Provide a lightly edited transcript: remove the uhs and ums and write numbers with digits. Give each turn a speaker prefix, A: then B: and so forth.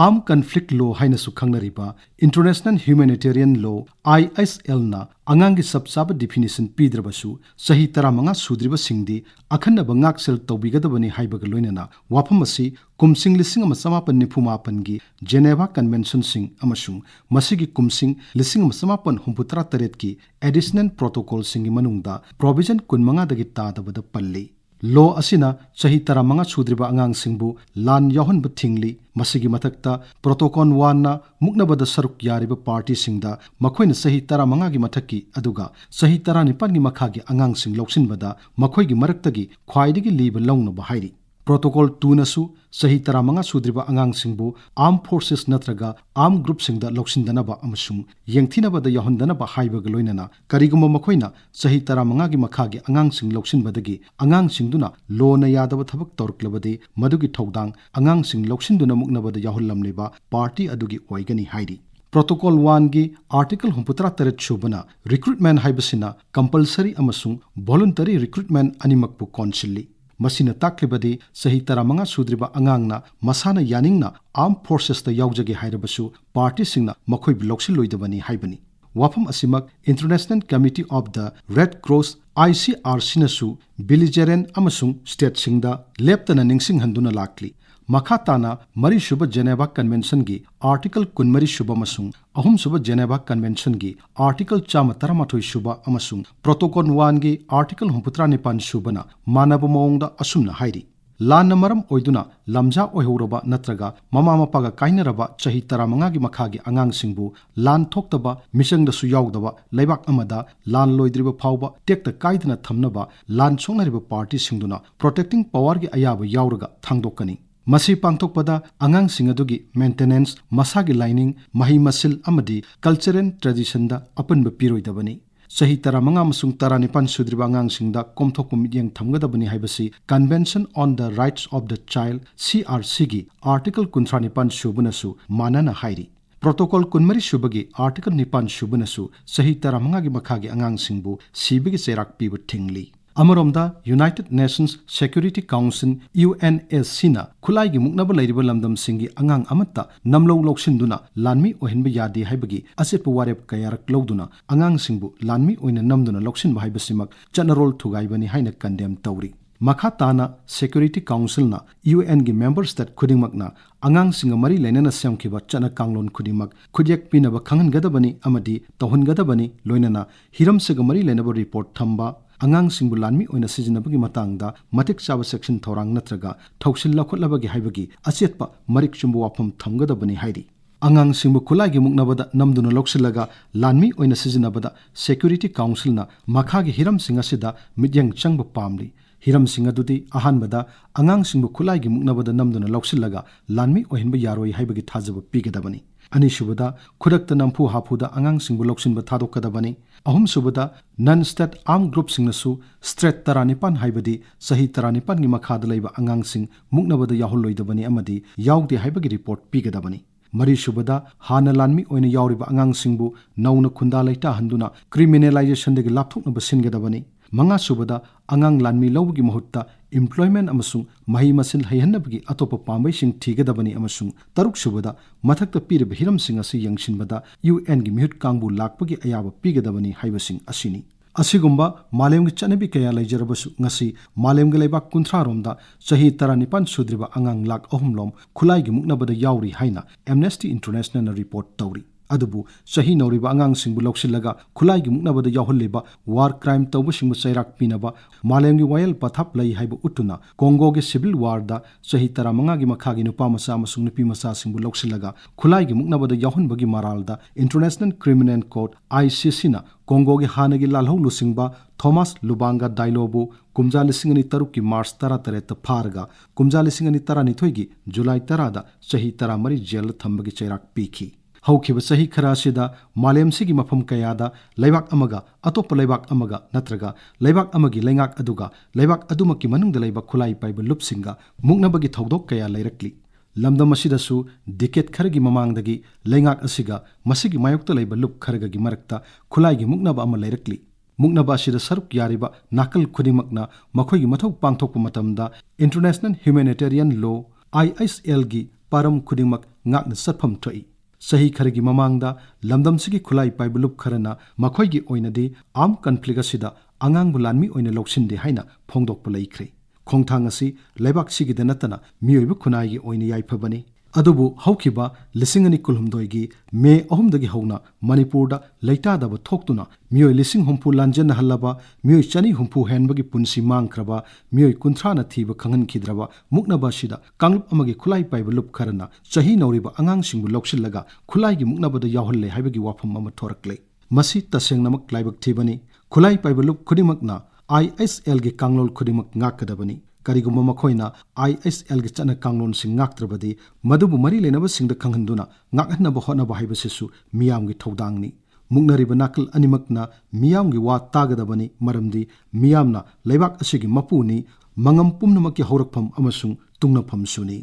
A: Armed Conflict Law haina su khangnariba International Humanitarian Law ISL na angang gi sabsaba definition pidrabasu sahi taramanga sudriba singdi akhanaba ngaksel tawbigadabani haibaga loinana wafam asi kumsing lising ama samapan niphumapan gi Geneva Convention sing amasung masigi kumsing lising ama samapan humputra taret ki additional protocol singi manungda provision kunmanga dagi tadabada palli Law asina sahi taramanga sudriba angang singbu lan yahon bathingli masigi mathakta protocol 1 na muknabada saruk yariba party singda makhoina sahi taramanga gi mathaki aduga sahi taranipan gi makhagi angang sing loksinbada makhoi gi maraktagi khwaidigi liba longna bahairi Protocol 2 nasu sahi taramanga sudriba angang singbu armed forces natraga armed group singda loksindanaba amasung yengthinabada yahondanaba haibaga loinana karigumba makhoina sahi taramanga gi makhagi angang sing loksinbadagi angang singduna lona yadaba thabak torklabadi madugi thodang angang sing loksinduna muknabada yahullamleba party adugi oigani hairi Protocol 1 gi Article 33 shubana recruitment haibasina compulsory amasung voluntary recruitment animakpu consilli Masina taklibadi sahi taramanga sudriba angangna masana yaningna armed forces ta yaujage hairabasu party singna makhoi bloksil loidabani haibani wafam asimak International Committee of the Red Cross ICRC nasu belligerent amasung state singda leptana ningsing handuna lakli Makhatana Mari Shuba Geneva Convention gi Article Kunmari Shuba Masung Ahum Shuba Geneva Convention gi Article Chama Taramatoi Shuba Amasung Protocol 1 gi Article Humputra Nipan Shubana Manaba Maungda Asumna Hairi Lan Namaram Oiduna Lamja Oihoraba Natraga Mama Mapaga Kainaraba Chahi Taramanga gi Makhagi Angang Singbu Lan Toktaba Mishang da Suyaudaba Laibak Amada Lan Loidriba Pauba Tekta Kaidana Thamnaba Lan Songnariba Party Singduna Protecting Power gi Ayaba Yauraga Thangdokani Masi pangtokpada angang singadugi maintenance masagi lining mahi masil amadi culture and tradition da apanba piroidabani sahi taramanga amasung taranipan sudriba angang singda komthokpu midyang thamgadabani haibasi Convention on the Rights of the Child CRC gi Article 39 shubunasu manana hairi Protocol kunmari shubagi Article 9 shubunasu sahi taramanga gi makhagi angang singbu sibigi serak pibu thingli Amaromda United Nations Security Council UNSC na khulai gi muknaba lairiba lamdam singi angang amatta namlo loksinduna lanmi ohinba yadi haibagi asetpu warep kayarak loduna angang singbu lanmi oina namduna loksinba haibasimak chanarol thugaibani haina condemn tawri Makhatana Security Council na UN gi member state khudingmakna angang singa mari lainana semkhiba chana kanglon khudingmak khudyak pinaba khangan gadabani amadi tohun gadabani loinana hiram sega mari lainaba report thamba Angang singbu lanmi oina sijinabagi matangda matik chaba section thorang natraga thausil lakhotlabagi haibagi achetpa marik chumbu wafam thamgadabani hairi Angang singbu khulagi muknabada namduna loksilaga lanmi oina sijinabada Security Council na makhagi hiram singa sida midyang changba pamli hiram singa dudi ahanbada angang singbu khulagi muknabada namduna loksilaga lanmi ohinba yaroi haibagi thajaba pigadabani Anishubada Kudakta Nampu Hapuda Angang Singbu Loksinba Thadokadabani Ahum Subada Non-State Armed Group Singnasu Strait Taranipan Haibadi Sahi Taranipan ni Makhadalaiba Angang Sing Muknabada Yahuloidabani Amadi Yaudi Haibagi Report Pigadabani Mari Shubada Hana Lanmi Oina Yauriba Angang Singbu Nauna Kunda Laita Handuna Criminalization de Lapthokna Basingadabani Manga Subada Angang Lanmi Lawgi Mahutta Employment amasung mahi masin haihannabagi atopa pambai sing thigadabani amasung taruk subada mathakta pirib hiram sing asi yangshinbada UN gi mihut kangbu lakpagi ayaba pigadabani haibasing asini asigumba malemgi chanabi kaya laijarabasu ngasi malemgi laibak kunthra romda chahi 19 sudriba angang lak ahumlom khulai gi muknabada yauri haina Amnesty International na report tawri adubu sahi nauriba angang singbu loksilaga khulai gi muknabada yahulliba war crime tawba singbu chairak pinaba malemgi wayal pathap lai haibu utuna Congo ge civil war da sahi taramanga gi makhagi nupa masa amasung nupi masa singbu loksilaga khulai gi muknabada yahunbagi maralda International Criminal Court ICC na Congo ge hanagi lalhou lusingba Thomas Lubanga Dailobu kumja lisingani taruk ki March 13 pharga kumja lisingani 12 gi July 10 da sahi 13 jail thambagi chairak pikhi Haukiba sahi kharasida malem sigi mafam kayada laibak amaga atop laibak amaga natraga laibak amagi laingak aduga laibak adumaki manungda laibak khulai paiba lupsinga muknabagi thodok kaya lairakli lamdam asidasu decade kharagi mamangdagi laingak asiga masigi mayokta laiba lup kharagagi marakta khulai gi muknaba ama lairakli muknaba asida saruk yariba nakal khudimakna makhoigi mathau pangthokpa matamda International Humanitarian Law ISL gi param khudingmak ngakna satpham thoi sahi kharagi mamangda lamdamsigi khulai paibalup kharana makhoigi oinadi arm conflict asida angang bulanmi oina loksinde haina phongdokpa laikhre khongthang asi leibak sigi danatana miyoibu khunai oina yaiphabani adubu haukiba lisingani kulhumdoigi me ahumdagi hauna manipurda leitadaba thoktuna miyoi lising humpu lanjan halaba miyoi chani humpu henbagi punsi mangkraba miyoi kunthana thiba khangan khidraba muknaba sida kanglup amagi khulai paiba lup kharana chahi nauriba angang singbu loksillaga khulai gi muknaba da yawhalle haibagi wafam ama thorakle masi tasengnamak laibak thibani khulai paiba lup khudimakna ISL gi kanglol khudimak ngakadabani karigumba makhoina ISL gi chana kanglon sing ngaktrabadi madubu mari lenaba singda khanghanduna ngakhnaba honaba haibasisu miyamgi thodangni muknariba nakal animakna miyamgi wa tagadabani maramdi miyamna leibak asigi mapuni mangam pumnamakki haurakpham amasung tungnafam suni